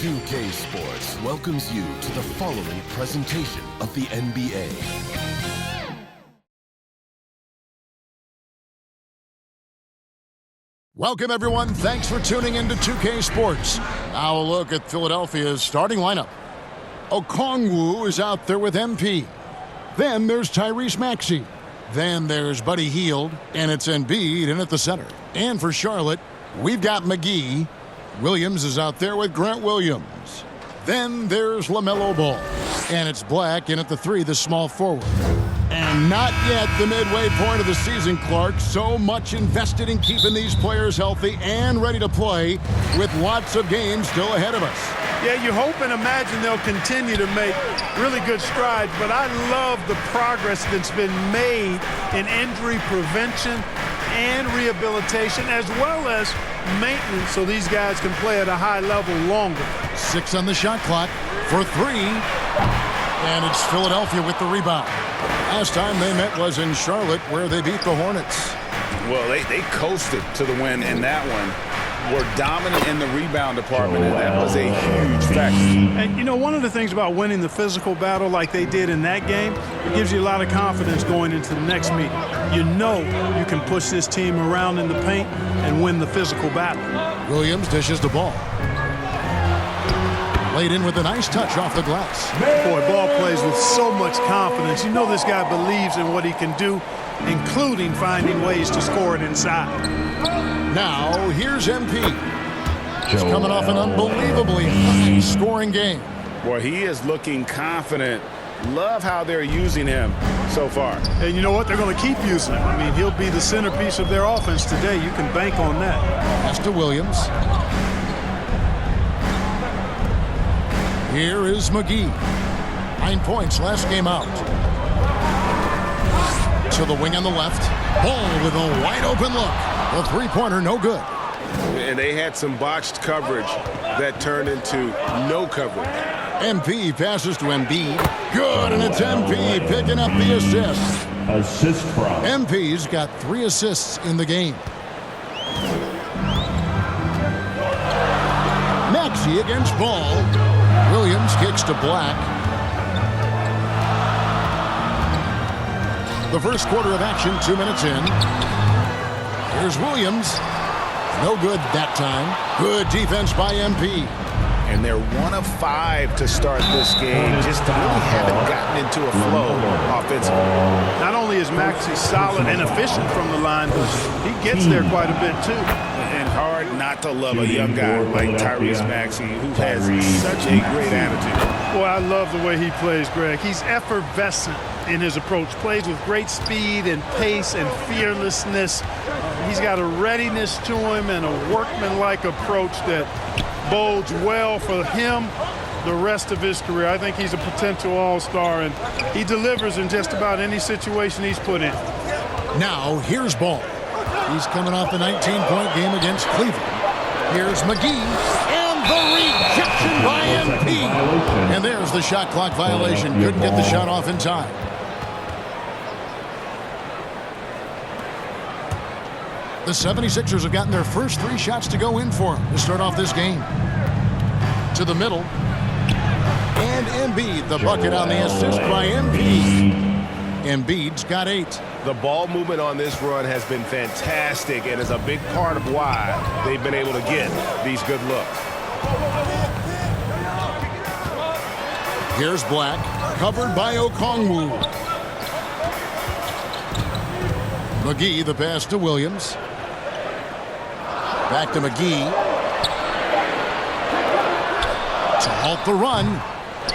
2K Sports welcomes you to the following presentation of the NBA. Welcome, everyone. Thanks for tuning into 2K Sports. Now a look at Philadelphia's starting lineup. Okongwu is out there with MP. Then there's Tyrese Maxey. Then there's Buddy Hield, and it's Embiid in at the center. And for Charlotte, we've got McGee. Williams is out there with Grant Williams. Then there's LaMelo Ball. And it's Black in at the 3, the small forward. And not yet the midway point of the season, Clark. So much invested in keeping these players healthy and ready to play with lots of games still ahead of us. Yeah, you hope and imagine they'll continue to make really good strides, but I love the progress that's been made in injury prevention and rehabilitation, as well as maintenance, so these guys can play at a high level longer. 6 on the shot clock for 3. And it's Philadelphia with the rebound. Last time they met was in Charlotte, where they beat the Hornets. Well, they coasted to the win in that one. Were dominant in the rebound department, and that was a huge factor. And, you know, one of the things about winning the physical battle like they did in that game, it gives you a lot of confidence going into the next meeting. You know you can push this team around in the paint and win the physical battle. Williams dishes the ball. Laid in with a nice touch off the glass. Boy, Ball plays with so much confidence. You know this guy believes in what he can do, including finding ways to score it inside. Now, here's MP. He's coming off an unbelievably high-scoring game. Boy, he is looking confident. Love how they're using him so far. And you know what? They're going to keep using him. I mean, he'll be the centerpiece of their offense today. You can bank on that. Pass to Williams. Here is McGee. 9 points last game out. To the wing on the left. Ball with a wide-open look. The three-pointer, no good. And they had some botched coverage that turned into no coverage. MP passes to Embiid. Good, and it's MP picking up the assist. Assist from MP's got 3 assists in the game. Maxey against Ball. Williams kicks to Black. The first quarter of action, 2 minutes in. Here's Williams. No good that time. Good defense by MP. And they're 1 of 5 to start this game. Just really haven't gotten into a flow offensively. Not only is Maxey solid and efficient from the line, but he gets there quite a bit too. And hard not to love a young guy like Tyrese Maxey, who has such a great attitude. Boy, I love the way he plays, Greg. He's effervescent in his approach. Plays with great speed and pace and fearlessness. He's got a readiness to him and a workmanlike approach that bodes well for him the rest of his career. I think he's a potential all-star, and he delivers in just about any situation he's put in. Now, here's Ball. He's coming off a 19-point game against Cleveland. Here's McGee, and the rejection by MP. And there's the shot clock violation. Couldn't get the shot off in time. The 76ers have gotten their first 3 shots to go in for them to start off this game. To the middle. And Embiid, the bucket on the assist by MP. Embiid's got 8. The ball movement on this run has been fantastic and is a big part of why they've been able to get these good looks. Here's Black, covered by Okongwu. McGee, the pass to Williams. Back to McGee. To halt the run.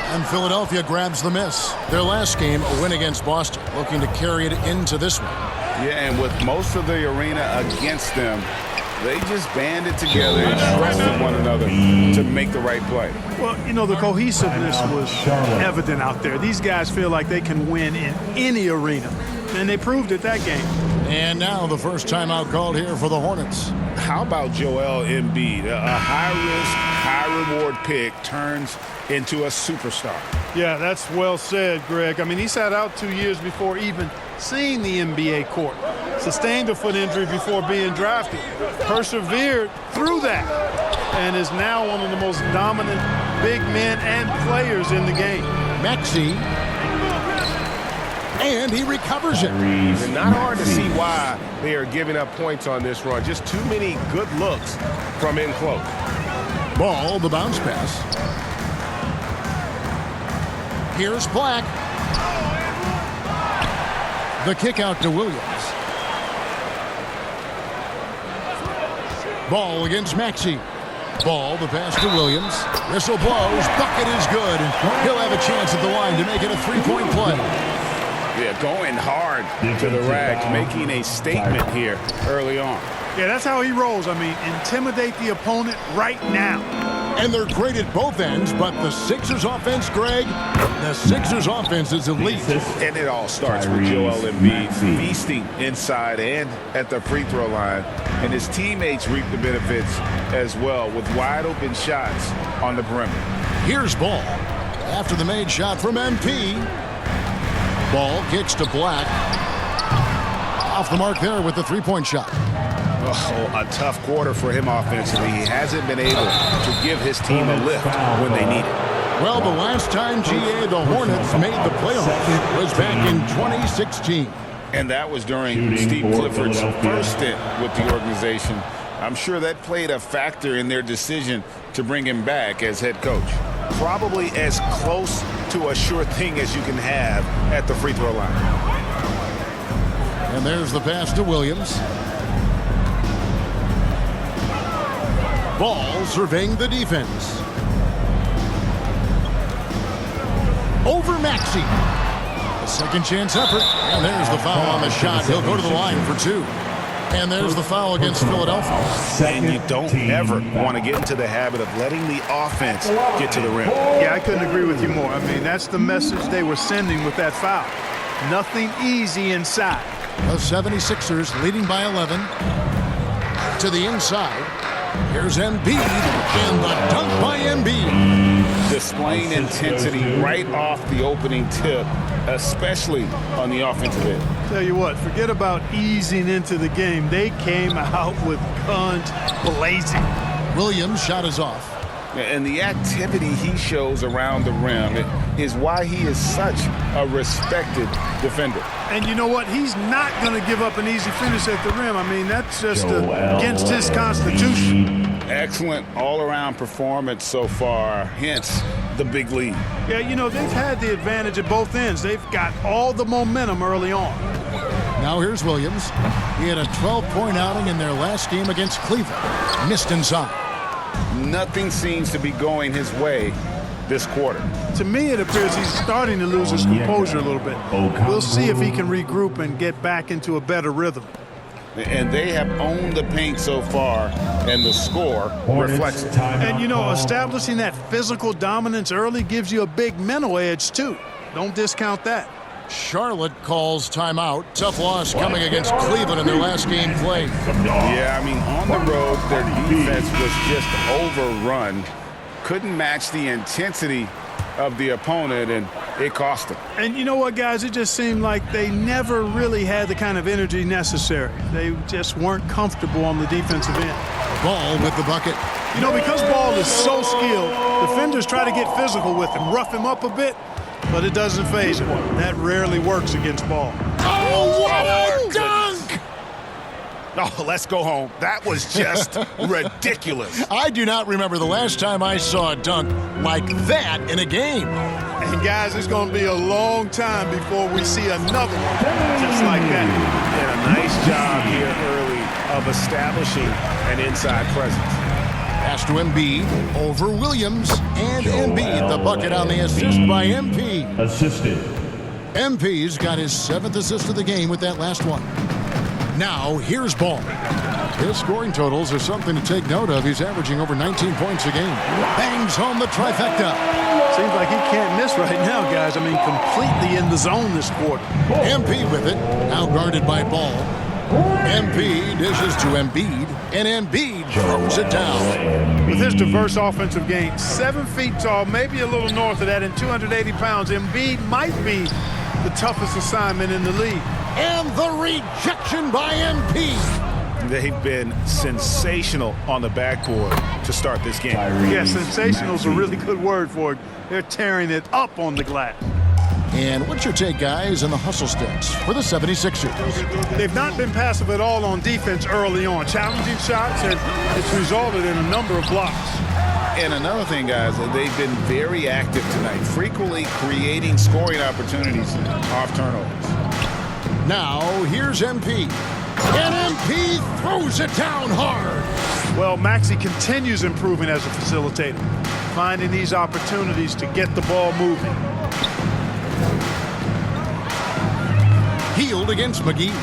And Philadelphia grabs the miss. Their last game, a win against Boston, looking to carry it into this one. Yeah, and with most of the arena against them, they just banded together and trusted one another to make the right play. Well, you know, the cohesiveness was evident out there. These guys feel like they can win in any arena, and they proved it that game. And now the first timeout called here for the Hornets. How about Joel Embiid? A high-risk, high-reward pick turns into a superstar. Yeah, that's well said, Greg. I mean, he sat out 2 years before even seeing the NBA court. Sustained a foot injury before being drafted. Persevered through that. and is now one of the most dominant big men and players in the game. Maxey. And he recovers it. And not hard to see why they are giving up points on this run. Just too many good looks from in close. Ball, the bounce pass. Here's Black. The kick out to Williams. Ball against Maxey. Ball, the pass to Williams. Whistle blows. Bucket is good. He'll have a chance at the line to make it a three-point play. Yeah, going hard to the rack, making a statement here early on. Yeah, that's how he rolls. I mean, intimidate the opponent right now. And they're great at both ends, but the Sixers offense, Greg, the Sixers offense is elite. And it all starts with Joel Embiid feasting inside and at the free throw line. And his teammates reap the benefits as well with wide open shots on the perimeter. Here's Ball. After the made shot from MP. Ball kicks to Black. Off the mark there with the three-point shot. Oh, a tough quarter for him offensively. He hasn't been able to give his team a lift when they need it. Well, the last time, GA, the Hornets made the playoffs was back in 2016. And that was during Steve Clifford's first stint with the organization. I'm sure that played a factor in their decision to bring him back as head coach. Probably as close to a sure thing as you can have at the free throw line. And there's the pass to Williams. Ball surveying the defense. Over Maxey. A second chance effort. And there's the foul on the shot. He'll go to the line for two. And there's the foul against Philadelphia. And you don't ever want to get into the habit of letting the offense get to the rim. Yeah, I couldn't agree with you more. I mean, that's the message they were sending with that foul. Nothing easy inside. The 76ers leading by 11. To the inside. Here's Embiid. And the dunk by Embiid. Displaying intensity right off the opening tip, especially on the offensive end. Tell you what, forget about easing into the game. They came out with guns blazing. Williams' shot is off. And the activity he shows around the rim is why he is such a respected defender. And you know what? He's not going to give up an easy finish at the rim. I mean, that's just against his constitution. Excellent all-around performance so far, hence the big lead. Yeah, you know, they've had the advantage at both ends. They've got all the momentum early on. Now here's Williams. He had a 12-point outing in their last game against Cleveland. Missed inside. Nothing seems to be going his way this quarter. To me, it appears he's starting to lose his composure a little bit. We'll see if he can regroup and get back into a better rhythm. And they have owned the paint so far, and the score reflects it. And, you know, establishing that physical dominance early gives you a big mental edge, too. Don't discount that. Charlotte calls timeout. Tough loss coming against Cleveland in their last game played. Yeah, I mean, on the road, their defense was just overrun. Couldn't match the intensity of the opponent, and it cost them. And you know what, guys? It just seemed like they never really had the kind of energy necessary. They just weren't comfortable on the defensive end. Ball with the bucket. You know, because Ball is so skilled, defenders try to get physical with him, rough him up a bit, but it doesn't faze him. That rarely works against Ball. Oh, what a dunk! Oh, let's go home. That was just ridiculous. I do not remember the last time I saw a dunk like that in a game. And guys, it's going to be a long time before we see another one just like that. And a nice job here early of establishing an inside presence. Pass to Embiid over Williams, and Embiid the bucket on the assist by MP. Assisted. MP's got his 7th assist of the game with that last one. Now here's Ball. His scoring totals are something to take note of. He's averaging over 19 points a game. Bangs home the trifecta. Seems like he can't miss right now, guys. I mean, completely in the zone this quarter. MP with it, now guarded by Ball. MP dishes to Embiid, and Embiid throws it down. With his diverse offensive game, 7 feet tall, maybe a little north of that, and 280 pounds, Embiid might be the toughest assignment in the league. And the rejection by MP. They've been sensational on the backboard to start this game. Yeah, sensational is a really good word for it. They're tearing it up on the glass. And what's your take, guys, in the hustle stats for the 76ers? They've not been passive at all on defense early on. Challenging shots, and it's resulted in a number of blocks. And another thing, guys, they've been very active tonight, frequently creating scoring opportunities off turnovers. Now, here's MP. And MP throws it down hard. Well, Maxey continues improving as a facilitator, finding these opportunities to get the ball moving. Healed against McGee.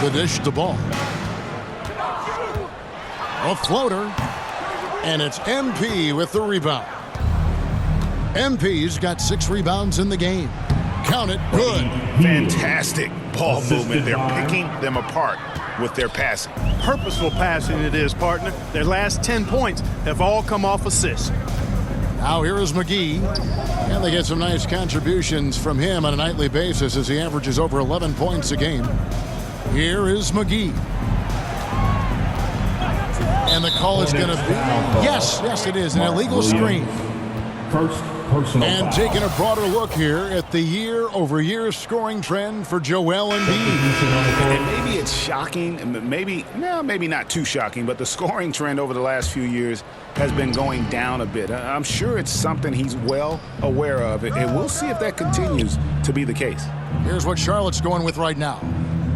The dish to ball. A floater. And it's MP with the rebound. MP's got 6 rebounds in the game. Count it. Good. Fantastic ball movement. They're picking them apart with their passing. Purposeful passing it is, partner. Their last 10 points have all come off assists. Now here is McGee. And they get some nice contributions from him on a nightly basis as he averages over 11 points a game. Here is McGee. And the call is going to be... Yes, it is. An illegal screen. First personal and foul. taking a broader look here at the year-over-year scoring trend for Joel Embiid. And maybe it's shocking, maybe not too shocking, but the scoring trend over the last few years has been going down a bit. I'm sure it's something he's well aware of, and we'll see if that continues to be the case. Here's what Charlotte's going with right now.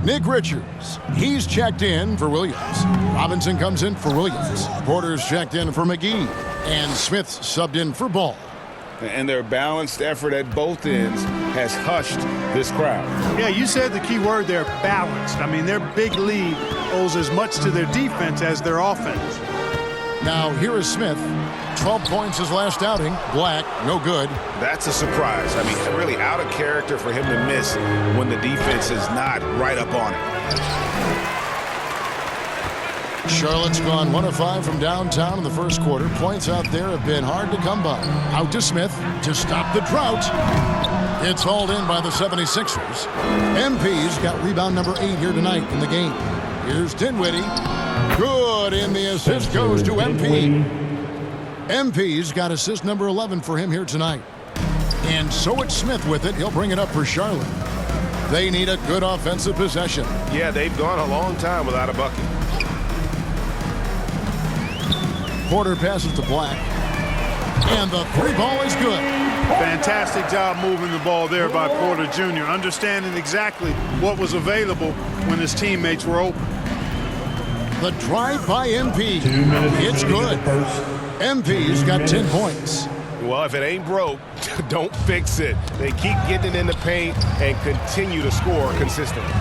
Nick Richards, he's checked in for Williams. Robinson comes in for Williams. Porter's checked in for McGee. And Smith's subbed in for Ball. And their balanced effort at both ends has hushed this crowd. Yeah, you said the key word there, balanced. I mean, their big lead owes as much to their defense as their offense. Now, here is Smith. 12 points his last outing. Black, no good. That's a surprise. I mean, really out of character for him to miss when the defense is not right up on it. Charlotte's gone 1 of 5 from downtown in the first quarter. Points out there have been hard to come by. Out to Smith to stop the drought. It's hauled in by the 76ers. MP's got rebound number 8 here tonight in the game. Here's Dinwiddie. Good, and the assist goes to MP. MP's got assist number 11 for him here tonight. And so it's Smith with it. He'll bring it up for Charlotte. They need a good offensive possession. Yeah, they've gone a long time without a bucket. Porter passes to Black. And the 3 ball is good. Fantastic job moving the ball there by Porter Jr., understanding exactly what was available when his teammates were open. The drive by MP. 2 minutes. It's good. MP's got 10 points. Well, if it ain't broke, don't fix it. They keep getting it in the paint and continue to score consistently.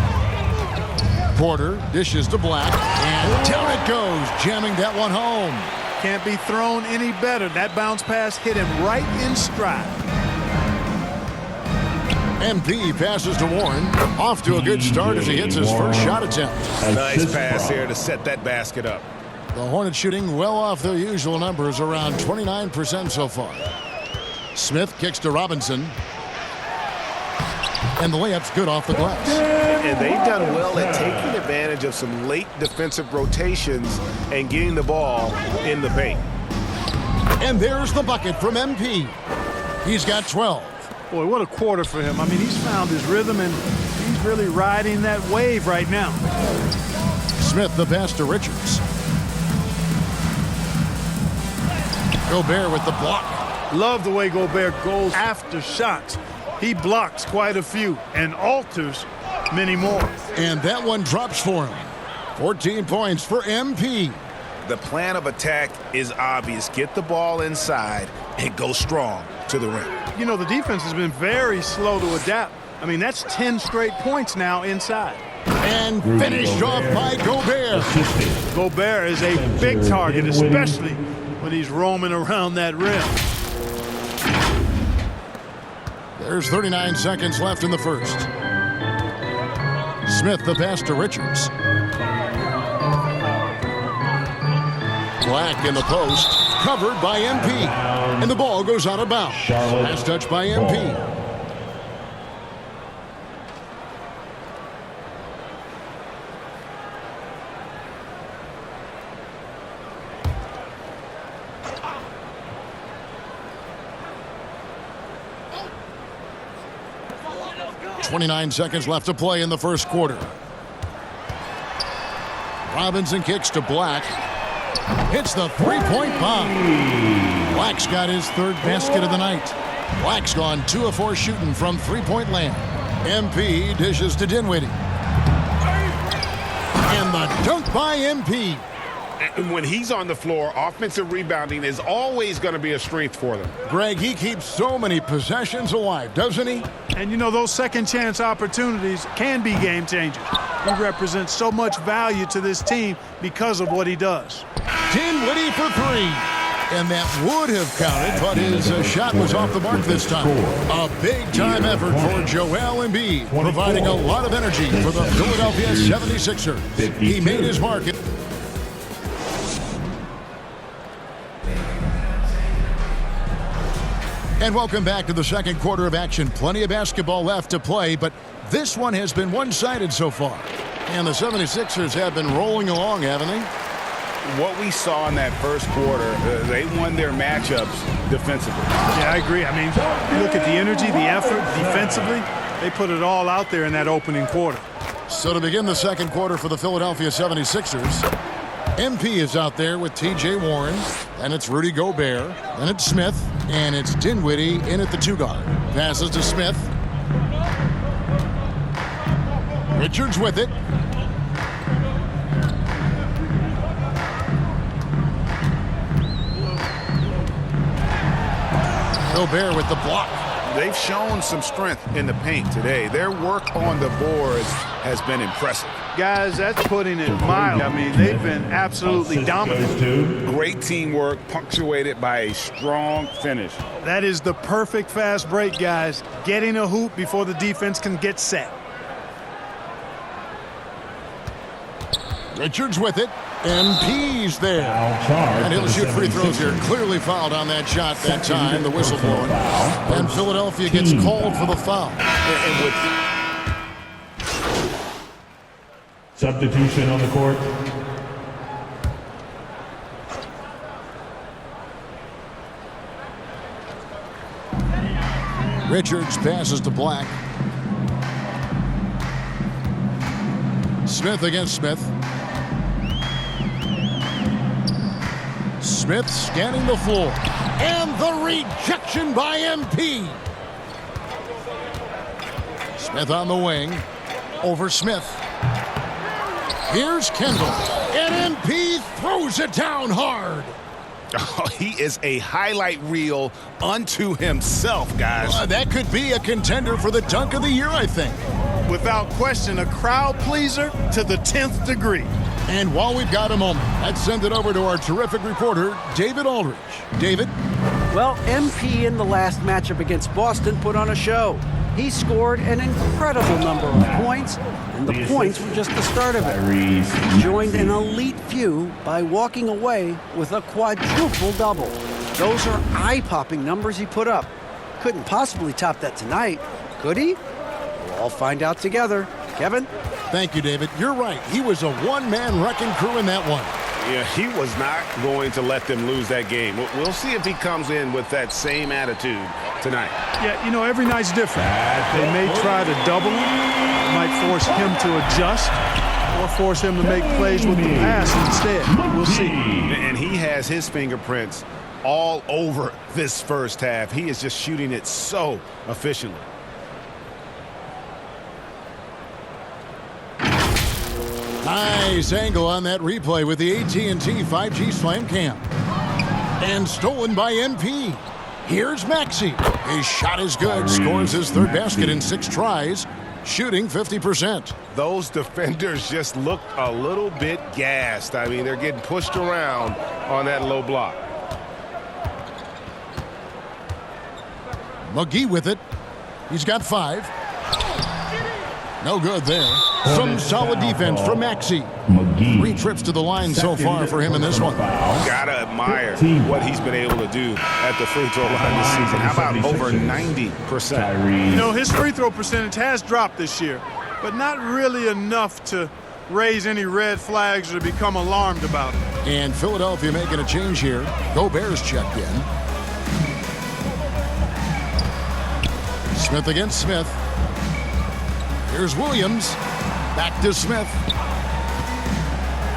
Porter dishes to Black. And down it goes, jamming that one home. Can't be thrown any better. That bounce pass hit him right in stride. MP passes to Warren. Off to a good start as he hits his first shot attempt. Nice pass here to set that basket up. The Hornets shooting well off their usual numbers, around 29% so far. Smith kicks to Robinson. And the layup's good off the glass. And they've done well at taking advantage of some late defensive rotations and getting the ball in the paint. And there's the bucket from MP. He's got 12. Boy, what a quarter for him. I mean, he's found his rhythm, and he's really riding that wave right now. Smith the pass to Richards. Gobert with the block. Love the way Gobert goes after shots. He blocks quite a few and alters many more. And that one drops for him. 14 points for MP. The plan of attack is obvious. Get the ball inside and go strong to the rim. You know, the defense has been very slow to adapt. I mean, that's 10 straight points now inside. And finished off by Gobert. Gobert is a big target, especially when he's roaming around that rim. There's 39 seconds left in the first. Smith the pass to Richards. Black in the post, covered by MP. And the ball goes out of bounds. Last touch by MP. 29 seconds left to play in the first quarter. Robinson kicks to Black. Hits the three-point bomb. Black's got his third basket of the night. Black's gone 2 of 4 shooting from three-point land. MP dishes to Dinwiddie. And the dunk by MP. And when he's on the floor, offensive rebounding is always going to be a strength for them. Greg, he keeps so many possessions alive, doesn't he? And you know, those second chance opportunities can be game changers. He represents so much value to this team because of what he does. Dinwiddie for 3. And that would have counted, but his shot was off the mark this time. A big-time effort for Joel Embiid, providing a lot of energy for the Philadelphia 76ers. He made his mark. And welcome back to the second quarter of action. Plenty of basketball left to play, but this one has been one-sided so far. And the 76ers have been rolling along, haven't they? What we saw in that first quarter, they won their matchups defensively. Yeah, I agree. I mean, you look at the energy, the effort defensively, they put it all out there in that opening quarter. So to begin the second quarter for the Philadelphia 76ers, MP is out there with T.J. Warren, and it's Rudy Gobert, and it's Smith, and it's Dinwiddie in at the 2-guard. Passes to Smith. Richards with it. Gobert with the block. They've shown some strength in the paint today. Their work on the boards has been impressive. Guys, that's putting it mild. I mean, they've been absolutely dominant. Great teamwork punctuated by a strong finish. That is the perfect fast break, guys. Getting a hoop before the defense can get set. Richards with it. MP's there. And he'll shoot free throws here. Clearly fouled on that shot that time. The whistle blowing. And Philadelphia gets called for the foul. Substitution on the court. Richards passes to Black. Smith against Smith. Smith scanning the floor. And the rejection by MP. Smith on the wing. Over Smith. Here's Kendall. And MP throws it down hard. Oh, he is a highlight reel unto himself, guys. That could be a contender for the dunk of the year, I think. Without question, a crowd pleaser to the 10th degree. And while we've got a moment, let's send it over to our terrific reporter, David Aldridge. David? Well, MP in the last matchup against Boston put on a show. He scored an incredible number of points, and the points were just the start of it. He joined an elite few by walking away with a quadruple-double. Those are eye-popping numbers he put up. Couldn't possibly top that tonight, could he? We'll all find out together. Kevin? Thank you, David. You're right. He was a one-man wrecking crew in that one. Yeah, he was not going to let them lose that game. We'll see if he comes in with that same attitude tonight. Yeah, you know, every night's different. They may try to double him, might force him to adjust, or force him to make plays with the pass instead. We'll see. And he has his fingerprints all over this first half. He is just shooting it so efficiently. Nice angle on that replay with the AT&T 5G Slam Cam. And stolen by MP. Here's Maxey. His shot is good. Scores his third basket in 6 tries. Shooting 50%. Those defenders just looked a little bit gassed. I mean, they're getting pushed around on that low block. McGee with it. He's got 5. No good there. Some solid defense from Maxey. 3 trips to the line so far for him in this one. Gotta admire what he's been able to do at the free throw line this season. How about over 90%? You know, his free throw percentage has dropped this year, but not really enough to raise any red flags or become alarmed about it. And Philadelphia making a change here. Gobert's checked in. Smith against Smith. Here's Williams. Back to Smith.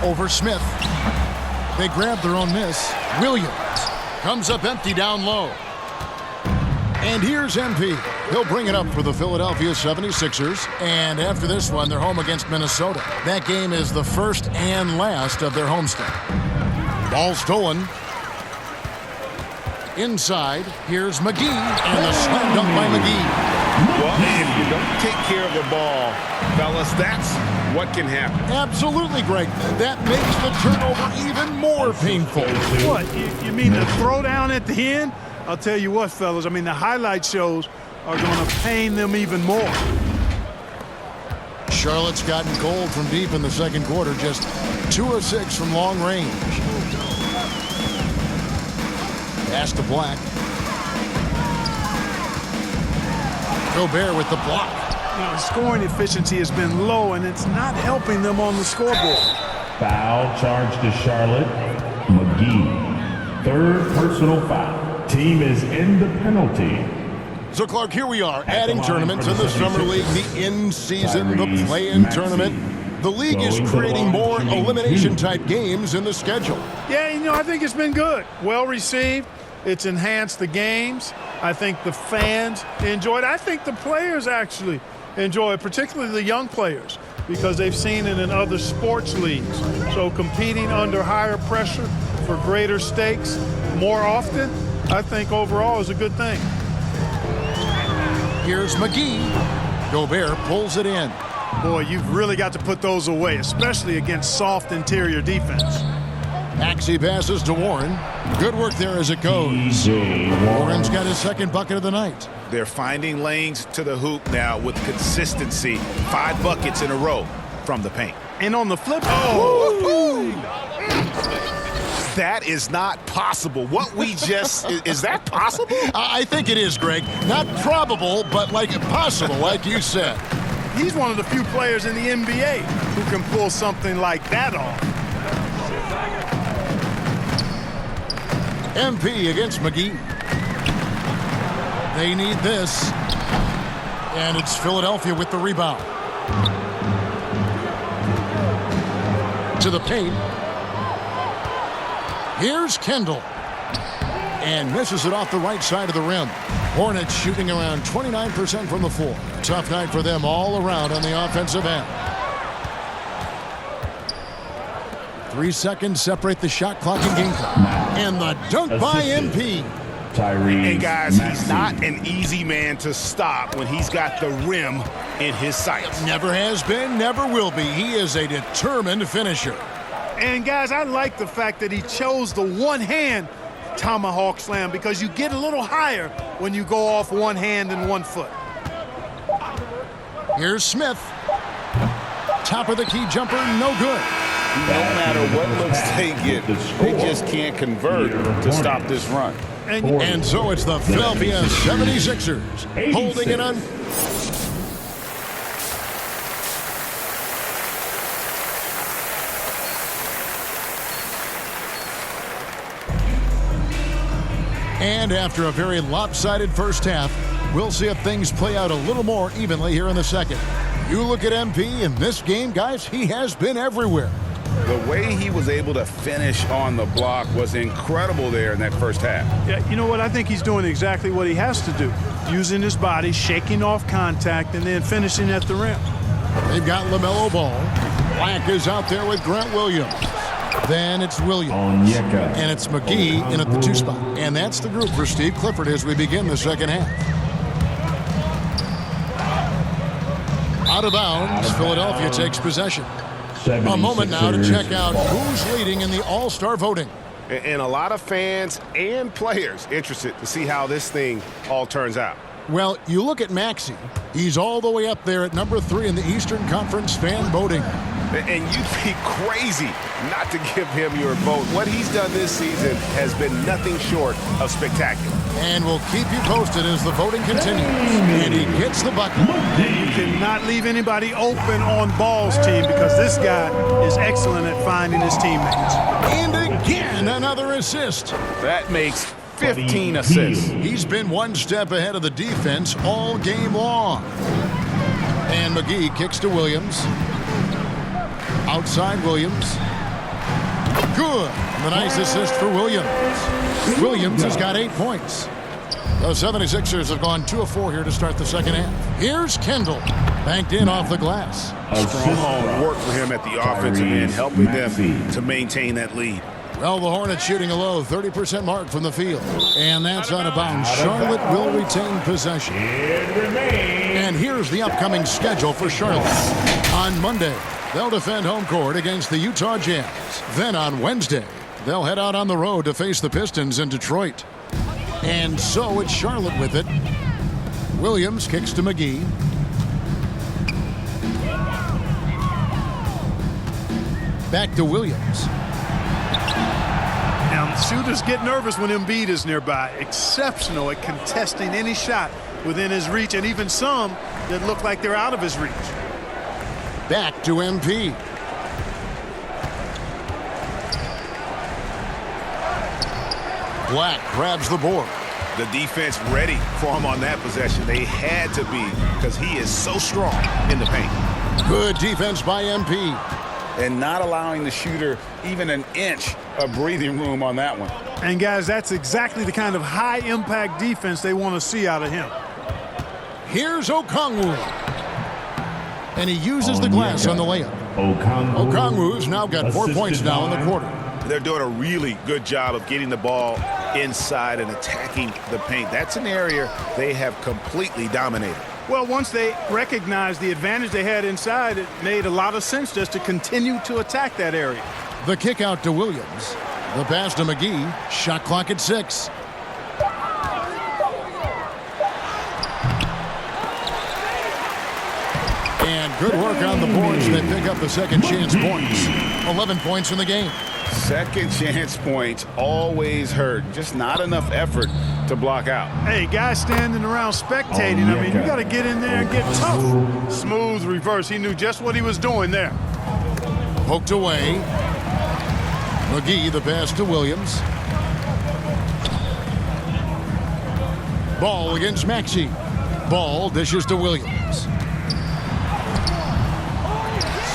Over Smith. They grab their own miss. Williams comes up empty down low. And here's MP. He'll bring it up for the Philadelphia 76ers. And after this one, they're home against Minnesota. That game is the first and last of their homestand. Ball stolen. Inside, here's McGee. And the slam dunk by McGee. Well, if you don't take care of the ball, fellas, that's what can happen. Absolutely, Greg. That makes the turnover even more painful. What? You mean the throwdown at the end? I'll tell you what, fellas. I mean, the highlight shows are going to pain them even more. Charlotte's gotten cold from deep in the second quarter. Just 2 of 6 from long range. Pass to Black. Gobert with the block. You know, scoring efficiency has been low, and it's not helping them on the scoreboard. Foul charge to Charlotte. McGee. Third personal foul. Team is in the penalty. So, Clark, here we are, adding tournaments in the Summer League, the in-season, the play-in tournament. The league is creating more elimination-type games in the schedule. Yeah, you know, I think it's been good. Well received. It's enhanced the games. I think the fans enjoy it. I think the players actually enjoy it, particularly the young players, because they've seen it in other sports leagues. So competing under higher pressure for greater stakes more often, I think overall is a good thing. Here's McGee. Gobert pulls it in. Boy, you've really got to put those away, especially against soft interior defense. Maxey passes to Warren. Good work there as it goes. Warren's got his second bucket of the night. They're finding lanes to the hoop now with consistency. 5 buckets in a row from the paint. And on the flip, that is not possible. What we just, is that possible? I think it is, Greg. Not probable, but like possible, like you said. He's one of the few players in the NBA who can pull something like that off. MP against McGee. They need this. And it's Philadelphia with the rebound. To the paint. Here's Kendall. And misses it off the right side of the rim. Hornets shooting around 29% from the floor. Tough night for them all around on the offensive end. 3 seconds separate the shot clock and game clock. And the dunk by MP. And guys, he's not an easy man to stop when he's got the rim in his sights. Never has been, never will be. He is a determined finisher. And guys, I like the fact that he chose the one-hand tomahawk slam, because you get a little higher when you go off one hand and 1 foot. Here's Smith. Top of the key jumper, no good. No matter what looks they get, they just can't convert to stop this run. And so it's the Philadelphia 76ers holding it on. And after a very lopsided first half, we'll see if things play out a little more evenly here in the second. You look at MP in this game, guys, he has been everywhere. The way he was able to finish on the block was incredible there in that first half. Yeah, you know what? I think he's doing exactly what he has to do. Using his body, shaking off contact, and then finishing at the rim. They've got LaMelo Ball. Black is out there with Grant Williams. Then it's Williams. And it's McGee in at the 2 spot. And that's the group for Steve Clifford as we begin the second half. Out of bounds, Philadelphia takes possession. A moment now to check out who's leading in the All-Star voting. And a lot of fans and players interested to see how this thing all turns out. Well, you look at Maxey. He's all the way up there at number 3 in the Eastern Conference fan voting. And you'd be crazy not to give him your vote. What he's done this season has been nothing short of spectacular. And we'll keep you posted as the voting continues. And he gets the bucket. You cannot leave anybody open on Ball's team, because this guy is excellent at finding his teammates. And again, another assist. That makes 15 assists. He's been one step ahead of the defense all game long. And McGee kicks to Williams. Outside Williams. Good. The nice assist for Williams. Williams has got 8 points. The 76ers have gone 2 of 4 here to start the second half. Here's Kendall. Banked in off the glass. Strong work for him at the offensive end, helping them to maintain that lead. Well, the Hornets shooting a low 30% mark from the field. And that's out of bounds. Charlotte will retain possession. And here's the upcoming schedule for Charlotte. On Monday, they'll defend home court against the Utah Jazz. Then on Wednesday, they'll head out on the road to face the Pistons in Detroit. And so it's Charlotte with it. Williams kicks to McGee. Back to Williams. Now, shooters get nervous when Embiid is nearby. Exceptional at contesting any shot within his reach, and even some that look like they're out of his reach. Back to MP. Black grabs the board. The defense ready for him on that possession. They had to be because he is so strong in the paint. Good defense by MP. And not allowing the shooter even an inch of breathing room on that one. And, guys, that's exactly the kind of high-impact defense they want to see out of him. Here's Okongwu. And he uses the glass on the layup. Okongwu's now got 4 points now in the quarter. They're doing a really good job of getting the ball inside and attacking the paint. That's an area they have completely dominated. Well, once they recognized the advantage they had inside, it made a lot of sense just to continue to attack that area. The kick out to Williams. The pass to McGee. Shot clock at 6. And good work on the boards. They pick up the second chance points. 11 points in the game. Second chance points always hurt. Just not enough effort to block out. Hey, guys standing around spectating, I mean, you got to get in there and get tough. Smooth reverse. He knew just what he was doing there. Poked away. McGee, the pass to Williams. Ball against Maxey. Ball dishes to Williams.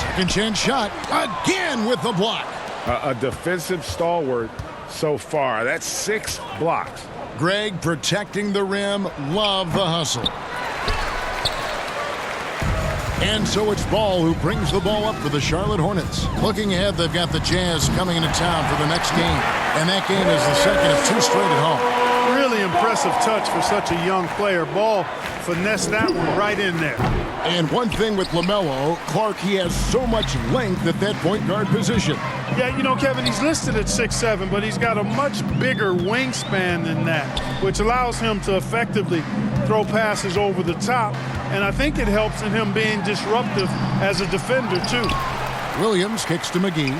Second chance shot. Again with the block. A defensive stalwart so far. That's 6 blocks. Greg protecting the rim. Love the hustle. And so it's Ball who brings the ball up for the Charlotte Hornets. Looking ahead, they've got the Jazz coming into town for the next game. And that game is the second of 2 straight at home. Really impressive touch for such a young player. Ball finessed that one right in there. And one thing with LaMelo, Clark, he has so much length at that point guard position. Yeah, you know, Kevin, he's listed at 6'7", but he's got a much bigger wingspan than that, which allows him to effectively throw passes over the top. And I think it helps in him being disruptive as a defender, too. Williams kicks to McGee.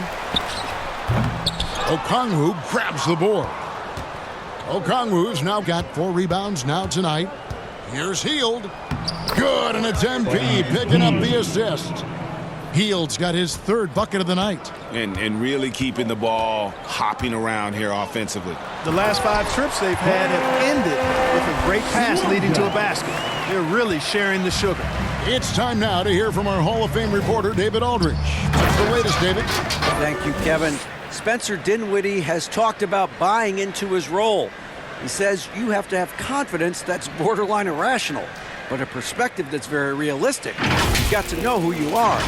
Okongwu grabs the board. Okongwu's now got 4 rebounds now tonight. Here's Hield. Good, and it's MP picking up the assist. Hield's got his 3rd bucket of the night. And really keeping the ball hopping around here offensively. The last 5 trips they've had have ended with a great pass leading to a basket. They're really sharing the sugar. It's time now to hear from our Hall of Fame reporter, David Aldridge. What's the latest, David? Thank you, Kevin. Spencer Dinwiddie has talked about buying into his role. He says you have to have confidence that's borderline irrational, but a perspective that's very realistic. You've got to know who you are.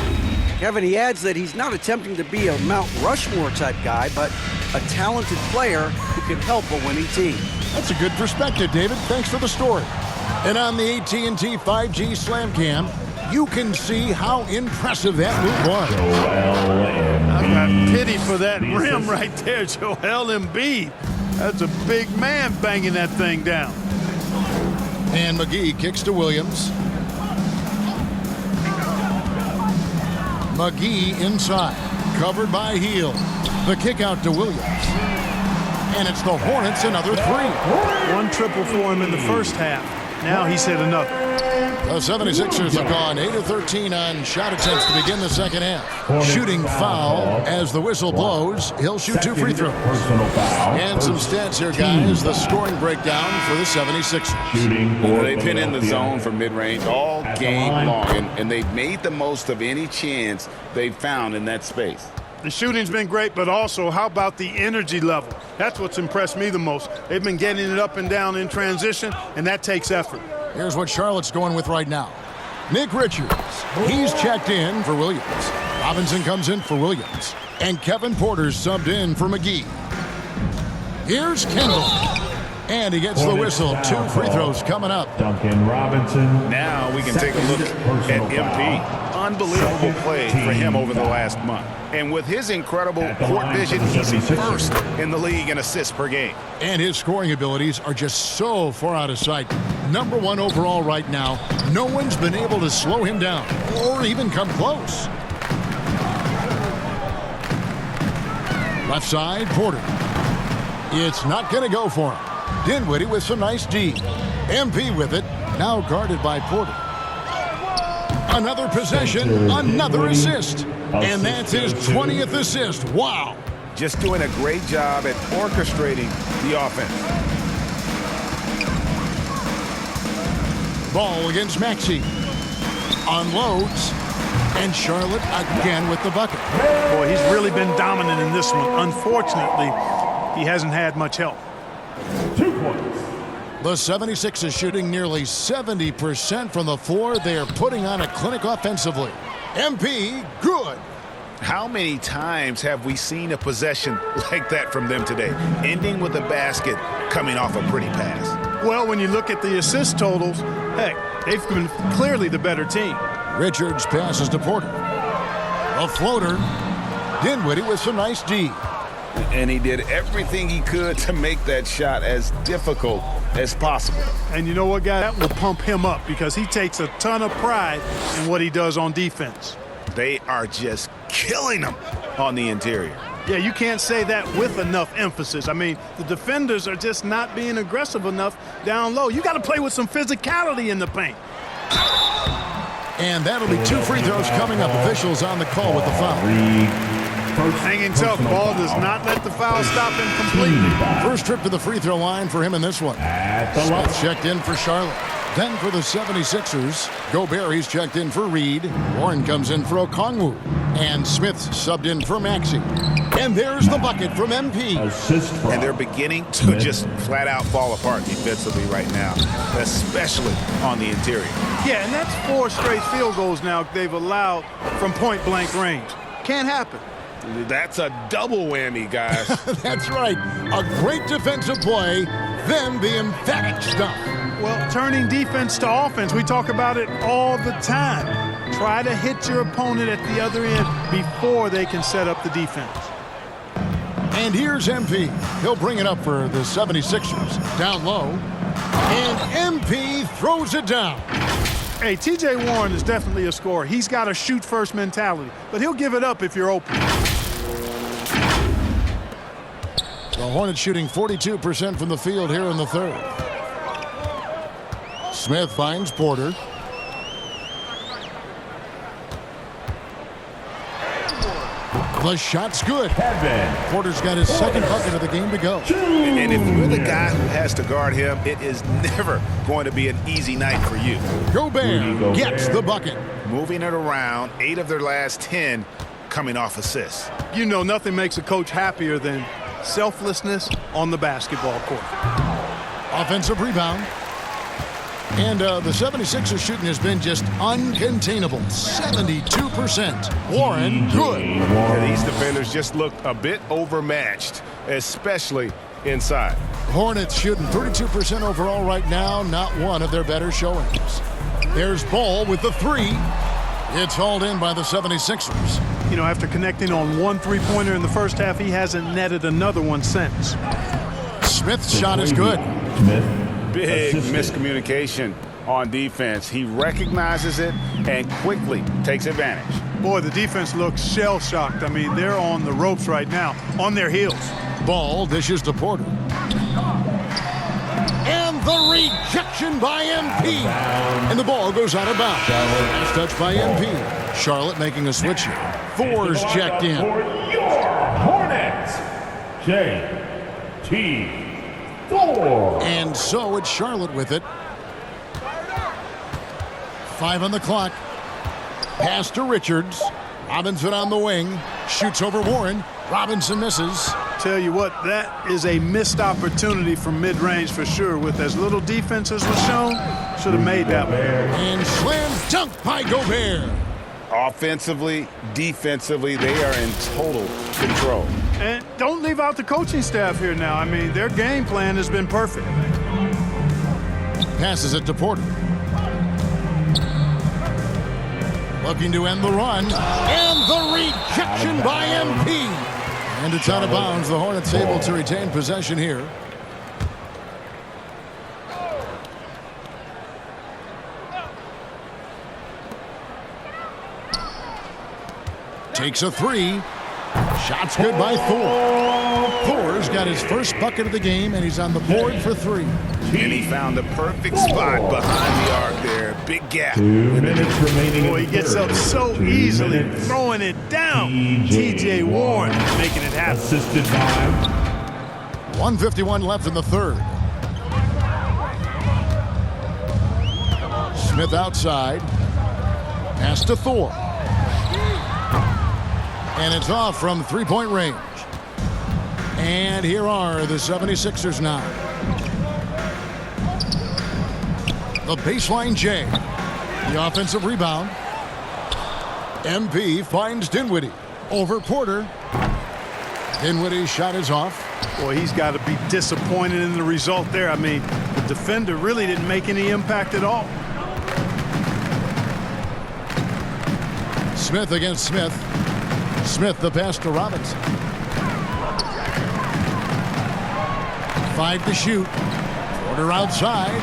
Kevin, he adds that he's not attempting to be a Mount Rushmore type guy, but a talented player who can help a winning team. That's a good perspective, David. Thanks for the story. And on the AT&T 5G Slam Cam, you can see how impressive that move was. I've got pity for that rim right there, Joel Embiid. That's a big man banging that thing down. And McGee kicks to Williams. McGee inside, covered by Hield. The kick out to Williams. And it's the Hornets another 3. 1 triple for him in the first half. Now he's hit another. The 76ers have gone 8 of 13 on shot attempts to begin the second half. Shooting foul as the whistle blows. He'll shoot 2 free throws. And some stats here, guys. The scoring breakdown for the 76ers. They've been in the zone for mid-range all game long, and they've made the most of any chance they've found in that space. The shooting's been great, but also how about the energy level? That's what's impressed me the most. They've been getting it up and down in transition, and that takes effort. Here's what Charlotte's going with right now. Nick Richards, he's checked in for Williams. Robinson comes in for Williams. And Kevin Porter's subbed in for McGee. Here's Kendall. And he gets the whistle. 2 free throws coming up. Duncan Robinson. Now we can take a look at MP. Unbelievable play for him over the last month. And with his incredible court vision, he's first in the league in assists per game. And his scoring abilities are just so far out of sight. Number 1 overall right now. No one's been able to slow him down or even come close. Left side, Porter. It's not going to go for him. Dinwiddie with some nice D. MP with it, now guarded by Porter. Another possession, another assist. And that's his 20th assist. Wow. Just doing a great job at orchestrating the offense. Ball against Maxey. Unloads. And Charlotte again with the bucket. Boy, he's really been dominant in this one. Unfortunately, he hasn't had much help. 2 points. The 76ers shooting nearly 70% from the floor. They are putting on a clinic offensively. MP, good. How many times have we seen a possession like that from them today, ending with a basket coming off a pretty pass? Well, when you look at the assist totals, heck, they've been clearly the better team. Richards passes to Porter. A floater. Dinwiddie with some nice D. And he did everything he could to make that shot as difficult as possible. And you know what, guy? That will pump him up because he takes a ton of pride in what he does on defense. They are just killing him on the interior. Yeah, you can't say that with enough emphasis. I mean, the defenders are just not being aggressive enough down low. You got to play with some physicality in the paint. And that'll be 2 free throws coming up. Officials on the call with the foul. Hanging tough. Ball does not let the foul stop him completely. First trip to the free throw line for him in this one. Smith checked in for Charlotte. Then for the 76ers, Gobert, he's checked in for Reed. Warren comes in for Okonkwo. And Smith subbed in for Maxey. And there's the bucket from MP. And they're beginning to just flat out fall apart defensively right now, especially on the interior. Yeah, and that's 4 straight field goals now they've allowed from point-blank range. Can't happen. That's a double whammy, guys. That's right. A great defensive play, then the emphatic stuff. Well, turning defense to offense, we talk about it all the time. Try to hit your opponent at the other end before they can set up the defense. And here's MP. He'll bring it up for the 76ers. Down low. And MP throws it down. Hey, T.J. Warren is definitely a scorer. He's got a shoot-first mentality, but he'll give it up if you're open. The Hornets shooting 42% from the field here in the third. Smith finds Porter. The shot's good. Porter's got his second bucket of the game to go. And if you're the guy who has to guard him, it is never going to be an easy night for you. Gobert gets the bucket. Moving it around, 8 of their last 10 coming off assists. You know, nothing makes a coach happier than selflessness on the basketball court. Offensive rebound. And the 76ers shooting has been just uncontainable. 72%. Warren, good. Yeah, these defenders just looked a bit overmatched, especially inside. Hornets shooting 32% overall right now. Not one of their better showings. There's Ball with the 3. It's hauled in by the 76ers. You know, after connecting on 1 3-pointer in the first half, he hasn't netted another one since. Smith's shot is good. Big miscommunication on defense. He recognizes it and quickly takes advantage. Boy, the defense looks shell-shocked. I mean, they're on the ropes right now, on their heels. Ball dishes to Porter. And And the rejection by MP. And the ball goes out of bounds. Last touch by MP. Charlotte making a switch here. Thor's checked in. For your Hornets, J.T. Thor. And so it's Charlotte with it. 5 on the clock. Pass to Richards. Robinson on the wing. Shoots over Warren. Robinson misses. Tell you what, that is a missed opportunity from mid-range for sure. With as little defense as was shown, should have made that one. And slam dunk by Gobert. Offensively, defensively, they are in total control. And don't leave out the coaching staff here now. I mean, their game plan has been perfect. Passes it to Porter. Looking to end the run. And the rejection by MP. And it's out of bounds. The Hornets able to retain possession here. Takes a 3. Shot's good by Thor. Thor's got his first bucket of the game, and he's on the board for 3. And he found the perfect spot behind the arc there. Big gap. 2 minutes remaining. Boy, he gets up so easily, throwing it down. TJ Warren making it happen. Assisted by 1:51 left in the third. Smith outside. Pass to Thor. And it's off from three-point range. And here are the 76ers now. The baseline J. The offensive rebound. MP finds Dinwiddie. Over Porter. Dinwiddie's shot is off. Boy, he's got to be disappointed in the result there. I mean, the defender really didn't make any impact at all. Smith against Smith. Smith the pass to Robinson. 5 to shoot. Porter outside.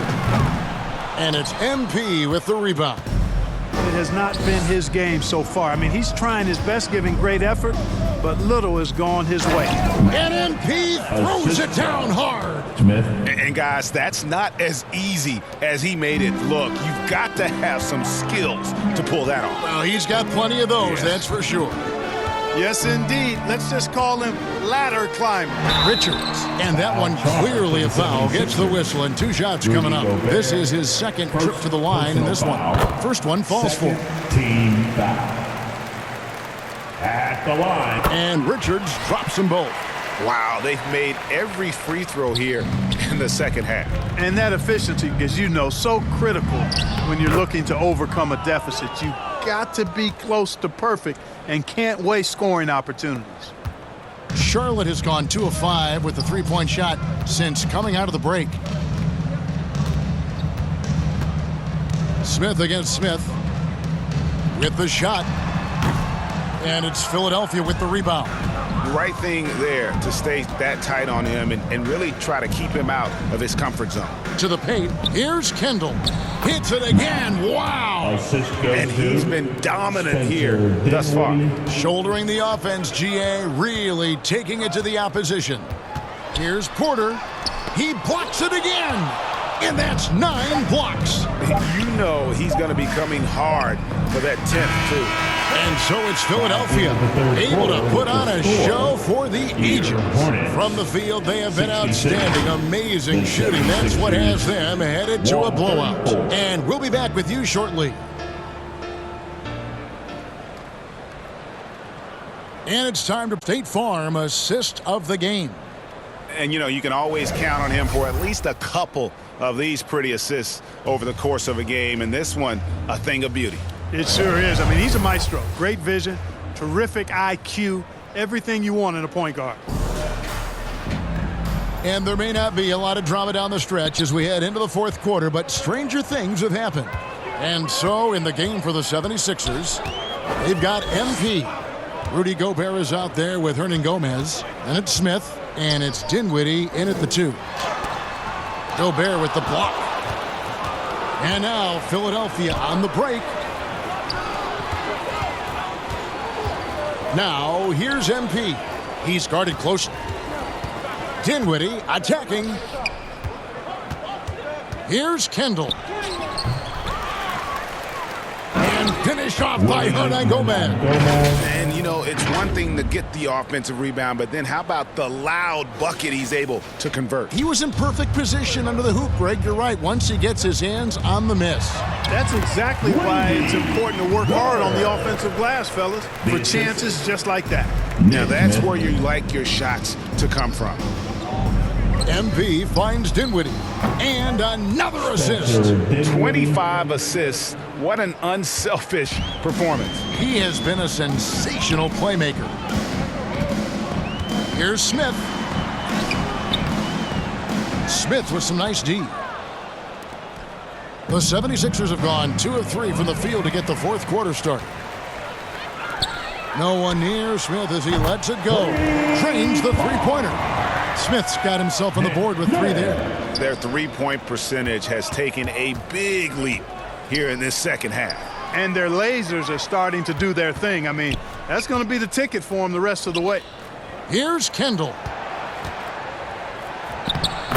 And it's MP with the rebound. It has not been his game so far. I mean, he's trying his best, giving great effort, but little has gone his way. And MP throws it down hard. Smith. And guys, that's not as easy as he made it look. You've got to have some skills to pull that off. Well, he's got plenty of those, that's for sure. Yes, indeed. Let's just call him ladder climber. Richards, and that one clearly a foul. Gets the whistle, and 2 shots coming up. This is his second trip to the line, and this one. First one falls for. Team foul. At the line. And Richards drops them both. Wow, they've made every free throw here in the second half. And that efficiency, as you know, so critical when you're looking to overcome a deficit. You've got to be close to perfect and can't waste scoring opportunities. Charlotte has gone 2 of 5 with the three-point shot since coming out of the break. Smith against Smith with the shot. And it's Philadelphia with the rebound. Right thing there to stay that tight on him and really try to keep him out of his comfort zone. To the paint. Here's Kendall. Hits it again. Wow. And he's been dominant here thus far. Shouldering the offense, GA really taking it to the opposition. Here's Porter. He blocks it again. And that's 9 blocks. You know he's going to be coming hard for that 10th, too. And so it's Philadelphia able to put on a show for the ages. From the field, they have been outstanding, amazing shooting. That's what has them headed to a blowout. And we'll be back with you shortly. And it's time to State Farm assist of the game. And, you know, you can always count on him for at least a couple of these pretty assists over the course of a game. And this one, a thing of beauty. It sure is. I mean, he's a maestro. Great vision, terrific IQ, everything you want in a point guard. And there may not be a lot of drama down the stretch as we head into the fourth quarter, but stranger things have happened. And so in the game for the 76ers, they've got MP. Rudy Gobert is out there with Hernan Gomez. And it's Smith. And it's Dinwiddie in at the 2. Gobert with the block. And now Philadelphia on the break. Now here's MP. He's guarded closely. Dinwiddie attacking. Here's Kendall. And finish off by Hernangomez. And, you know, it's one thing to get the offensive rebound, but then how about the loud bucket he's able to convert? He was in perfect position under the hoop, Greg. You're right. Once he gets his hands on the miss. That's exactly why it's important to work hard on the offensive glass, fellas, for chances just like that. Now, that's where you like your shots to come from. MP finds Dinwiddie. And another assist. 25 assists. What an unselfish performance. He has been a sensational playmaker. Here's Smith. Smith with some nice D. The 76ers have gone 2 of 3 from the field to get the fourth quarter started. No one near Smith as he lets it go. Drains the three-pointer. Smith's got himself on the board with 3 there. Their three-point percentage has taken a big leap here in this second half. And their lasers are starting to do their thing. I mean, that's going to be the ticket for them the rest of the way. Here's Kendall.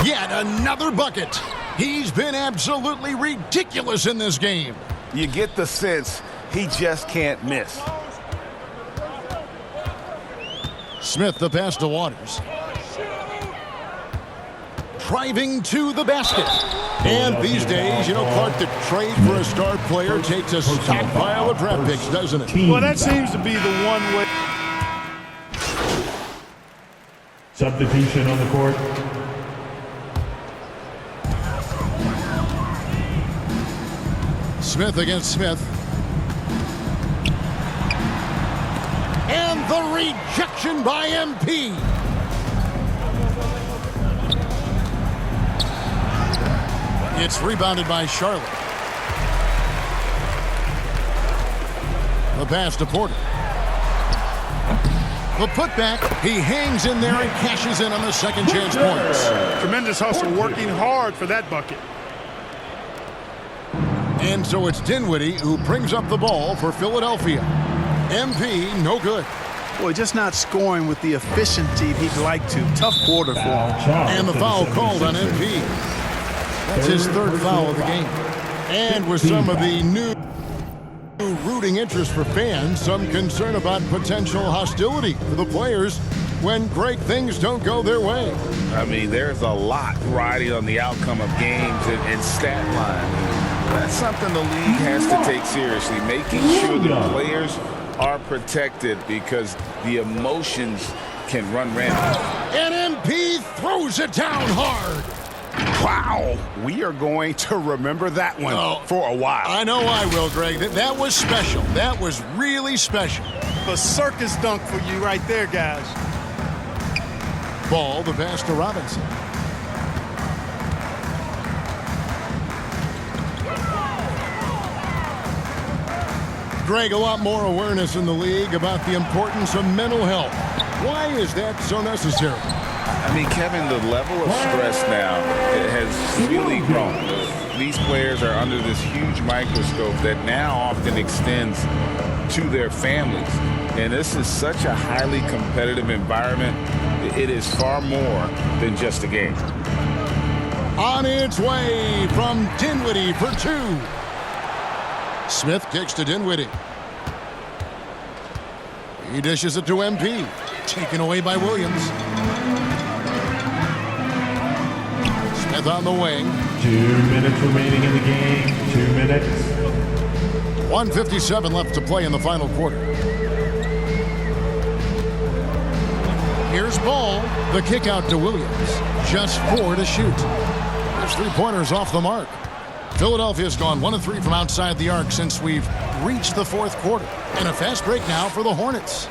Yet another bucket. He's been absolutely ridiculous in this game. You get the sense he just can't miss. Smith the pass to Waters. Driving to the basket. And these days, you know, Clark, the trade for a star player takes a stockpile of draft picks, doesn't it? Well, that seems to be the one way. Substitution on the court. Smith against Smith. And the rejection by MP. It's rebounded by Charlotte. The pass to Porter. The putback. He hangs in there and cashes in on the second chance points. Tremendous hustle, working hard for that bucket. And so it's Dinwiddie who brings up the ball for Philadelphia. MP, no good. Boy, just not scoring with the efficiency he'd like to. Tough quarter for him. And the foul called on MP. That's his third foul of the game. And with some of the new rooting interest for fans, some concern about potential hostility for the players when great things don't go their way. I mean, there's a lot riding on the outcome of games and stat line. That's something the league has to take seriously, making sure the players are protected because the emotions can run rampant. And MP throws it down hard. Wow, we are going to remember that one for a while. I know I will, Greg. That was special. That was really special. The circus dunk for you right there, guys. Ball, the pass to Robinson. Greg, a lot more awareness in the league about the importance of mental health. Why is that so necessary? I mean, Kevin, the level of stress now has really grown. These players are under this huge microscope that now often extends to their families. And this is such a highly competitive environment. It is far more than just a game. On its way from Dinwiddie for 2. Smith kicks to Dinwiddie. He dishes it to MP. Taken away by Williams. Smith on the wing. 2 minutes remaining in the game. 2 minutes. 1:57 left to play in the final quarter. Here's Ball. The kick out to Williams. Just 4 to shoot. There's 3-pointers off the mark. Philadelphia's gone 1 of 3 from outside the arc since we've reached the fourth quarter. And a fast break now for the Hornets.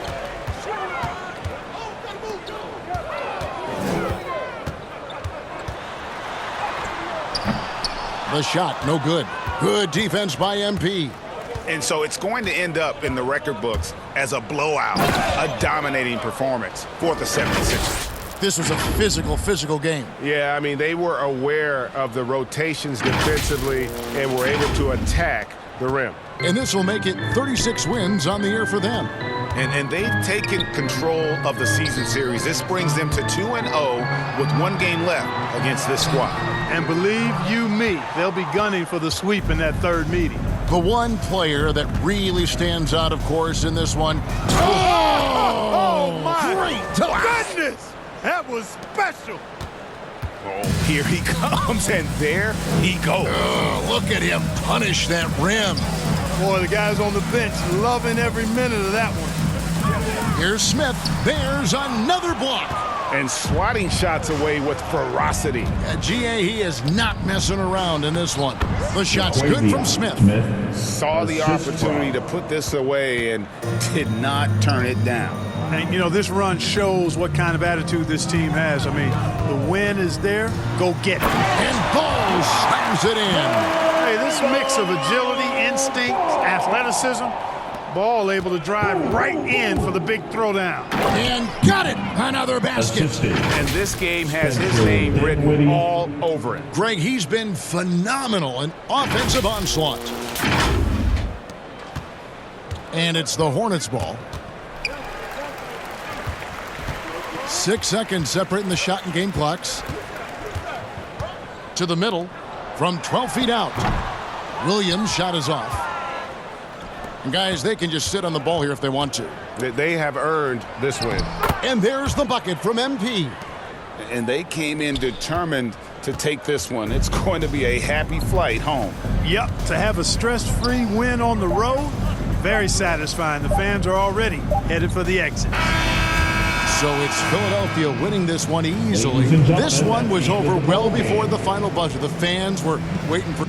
The shot, no good. Good defense by MP. And so it's going to end up in the record books as a blowout, a dominating performance for the 76ers. This was a physical game. Yeah, I mean, they were aware of the rotations defensively and were able to attack the rim. And this will make it 36 wins on the year for them. And they've taken control of the season series. This brings them to 2-0 with 1 game left against this squad. And believe you me, they'll be gunning for the sweep in that third meeting. The one player that really stands out, of course, in this one. Oh my great goodness! That was special. Oh, here he comes, and there he goes. Look at him punish that rim. Boy, the guys on the bench loving every minute of that one. Here's Smith. There's another block. And swatting shots away with ferocity. GA, he is not messing around in this one. The shot's good from Smith. Saw the opportunity to put this away and did not turn it down. And, you know, this run shows what kind of attitude this team has. I mean, the win is there. Go get it. And Ball slams it in. Hey, this mix of agility, instinct, athleticism, Ball able to drive right in for the big throwdown. And got it. Another basket. And this game has his name written all over it. Greg, he's been phenomenal in offensive onslaught. And it's the Hornets ball. 6 seconds separating the shot and game clocks. To the middle from 12 feet out. Williams' shot is off. And guys, they can just sit on the ball here if they want to. They have earned this win. And there's the bucket from MP. And they came in determined to take this one. It's going to be a happy flight home. Yep, to have a stress-free win on the road, very satisfying. The fans are already headed for the exit. So it's Philadelphia winning this one easily. This one was over well before the final buzzer. The fans were waiting for...